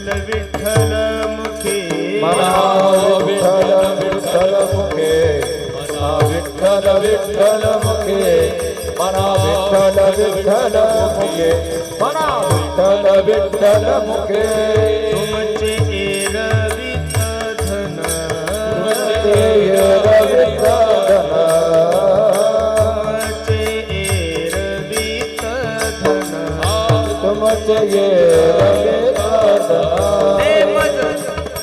विठ्ठल मुखे मना विठ्ठल विठ्ठल मुखे मना विठ्ठल विठ्ठल मुखे मना विठ्ठल विठ्ठल मुखे मना विठ्ठल विठ्ठल मुखे तुमचे एरवित धन तुमचे एरवित धन तुमचे एरवित धन ते मज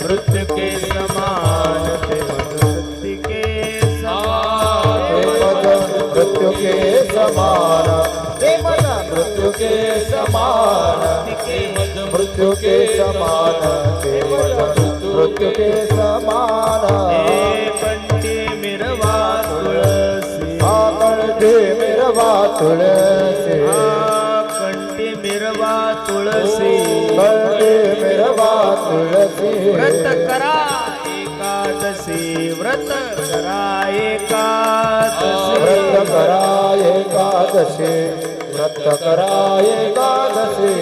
मृत्यु के समान ते मज मृत्यु के समान ते मज मृत्यु के समान ते मज मृत्यु के समान ते मज मृत्यु के समान हे कंठी मिरवा तुळसी कंठी मिरवा तुळसी कंठी मिरवा तुळसी कंठी मिरवा तुळसी व्रत करा एकादशी व्रत करा एकादशी व्रत करा एकादशी व्रत करा एकादशी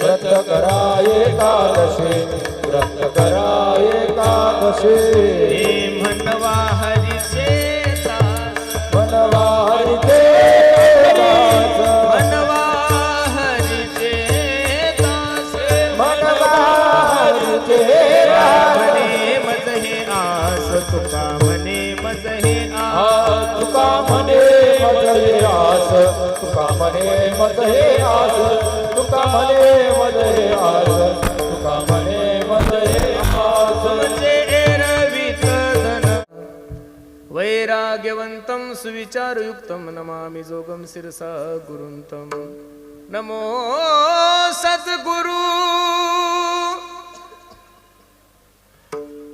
व्रत करा एकादशी व्रत करा एकादशी हे म्हणवा हरीचे दास मनवा हरिते दास म्हणवा हरीचे दास मनवा हरिते दास म्हणे मज हे आस तुका म्हणे मज हे आस तुका म्हणे मज हे आस तुका म्हणे मज हे आस तुका म्हणे मज हे आस तुका म्हणे मज हे आस तुमचे एरवित धन वैराग्यवंतं सुविचारयुक्तं नमामि जोगं शिरसा गुरुन्तं नमो सद्गुरु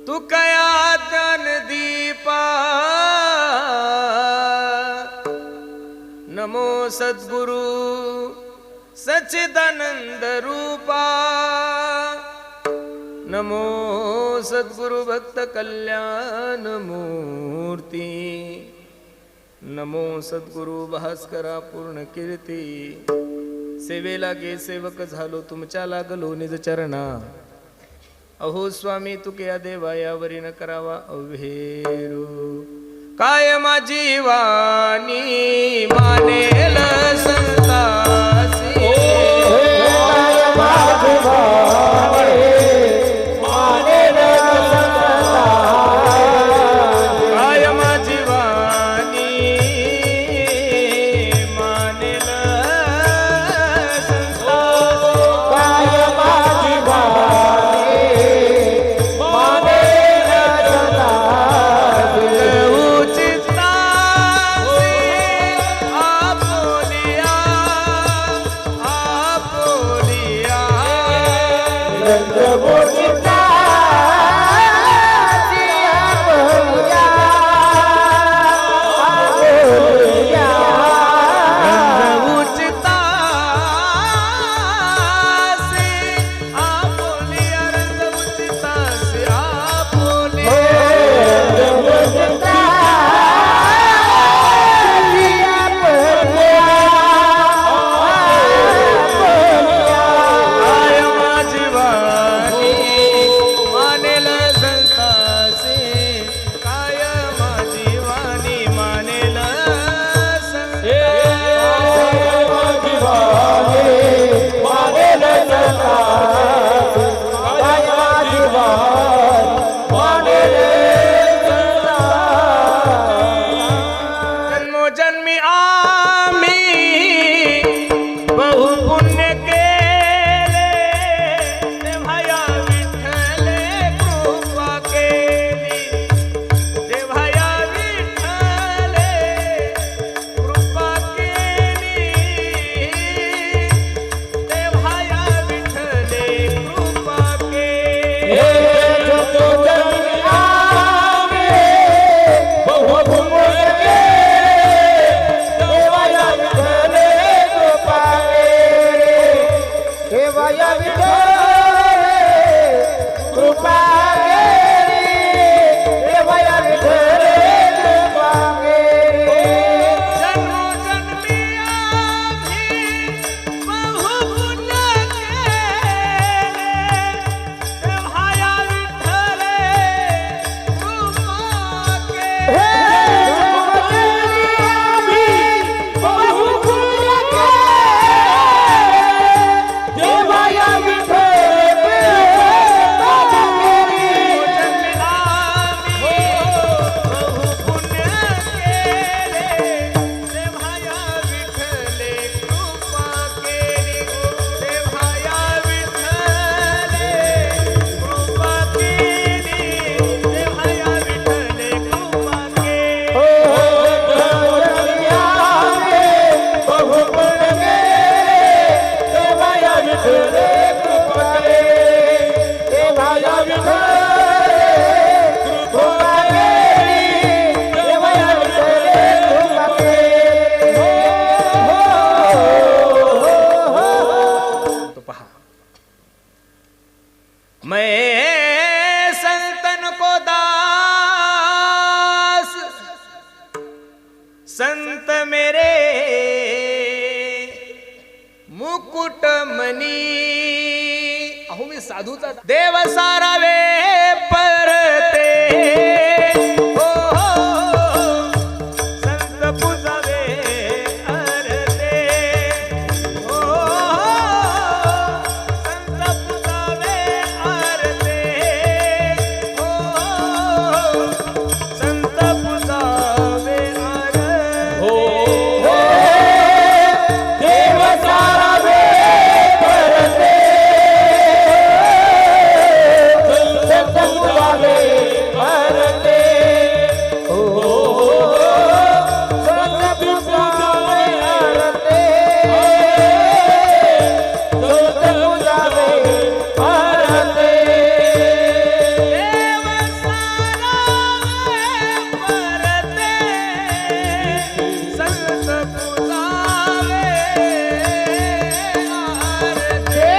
तुकया ज्ञानदीपा नमो सद्गुरु सच्चिदानंद रूपा नमो सद्गुरु भक्त कल्याण मूर्ती नमो सद्गुरु भास्करा पूर्ण कीर्ती सेवेला गे सेवक झालो तुमच्या लागलो निज चरणा अहो स्वामी तुके या देवा यावरी न करावा अव्हेरू काय माझी वाणी मानेल संतासी काय माझी वाणी मानेल मैं संतन को दास, संत मेरे मुकुट मनी. अहो मी साधूचा देव सारावे परते, हो संत पूजावे अरते, हो संत पूजावे अरते, हो संत पूजावे अरते. हो देव सारावे परते, संत पूजावे परते, हो संत पूजावे परते, संत पूजावे परते. देव सारावे परते, संत पूजावे आरते.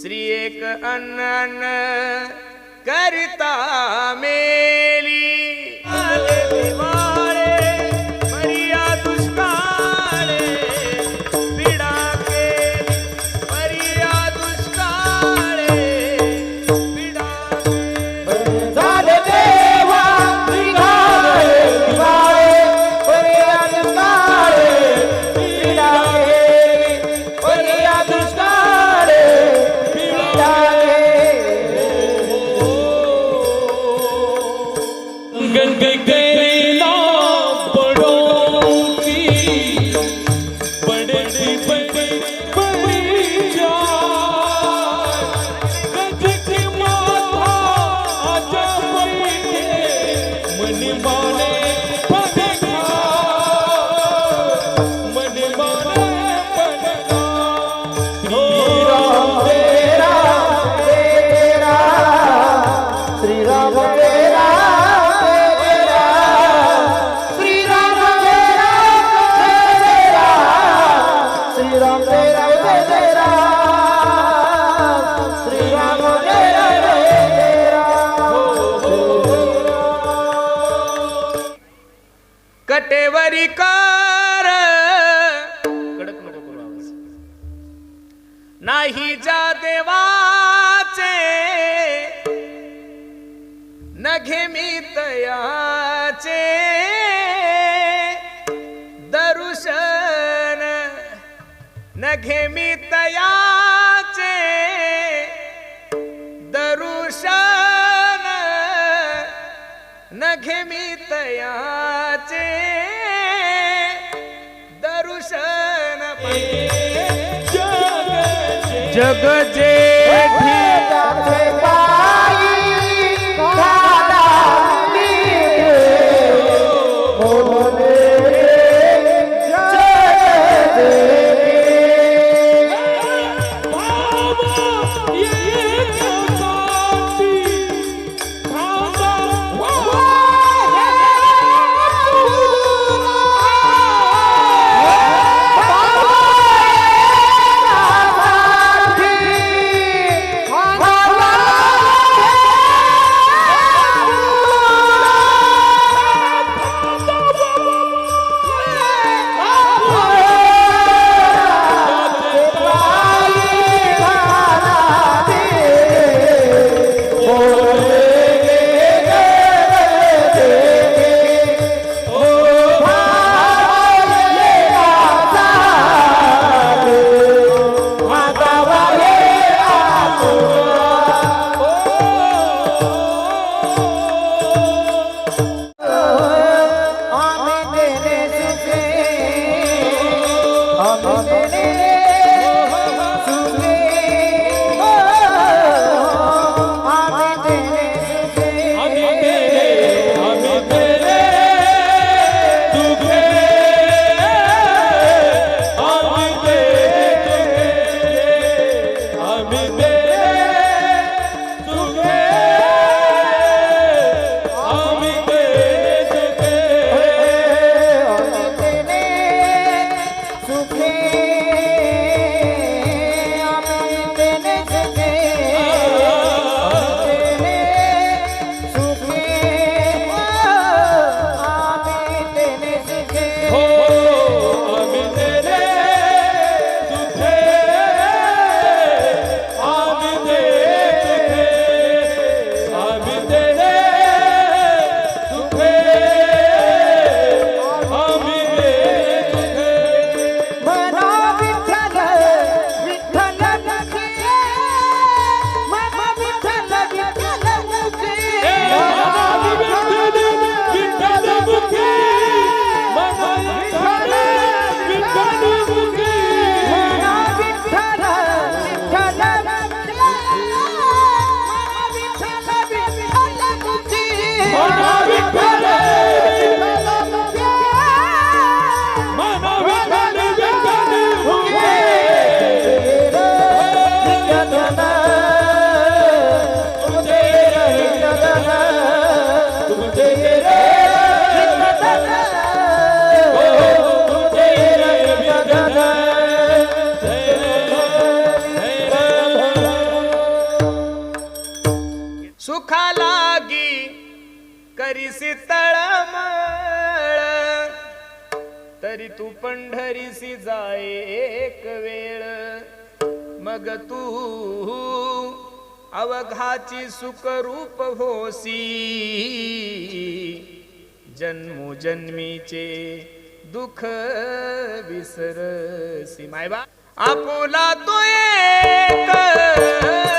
श्री एक अन्न करता मेली, आले दिवाळे परिया दुष्काळे, पिडा केली परिया दुष्काळे, पिडा केली. झाले देवा निघाले दिवाळे, परिया दुष्काळे, पिडा केली परिया दुष्काळे, पिडा गंगे गैला बड़ों की बड़े बड़ी बड़ी जान, गज की माता आजा बैठे मन माने पदका, मन माने पदका. श्री राम तेरा तेरा, श्री राम तेरा तेरा, श्री राम तेरा तेरा, श्री राम तेरा तेरा, श्री राम तेरा तेरा. कटेवरी कार कडक नको करू आवाज. नाही जा देवाचे नघे मी तयाचे, दरुशन नघे मी तयाचे, दरुशन नघे मी तयाचे, दरुशन जग जेठी जाते पायी दादा नीरे, बोले जय देवी. भाव ये सुखा लागी करीसी तळमळ तरी तू पंढरीसी जाय एक वेळ मग तू अवघाची सुखरूप होसी जन्मोजन्मीचे दुःख विसरसी मायबा आपुला तो एक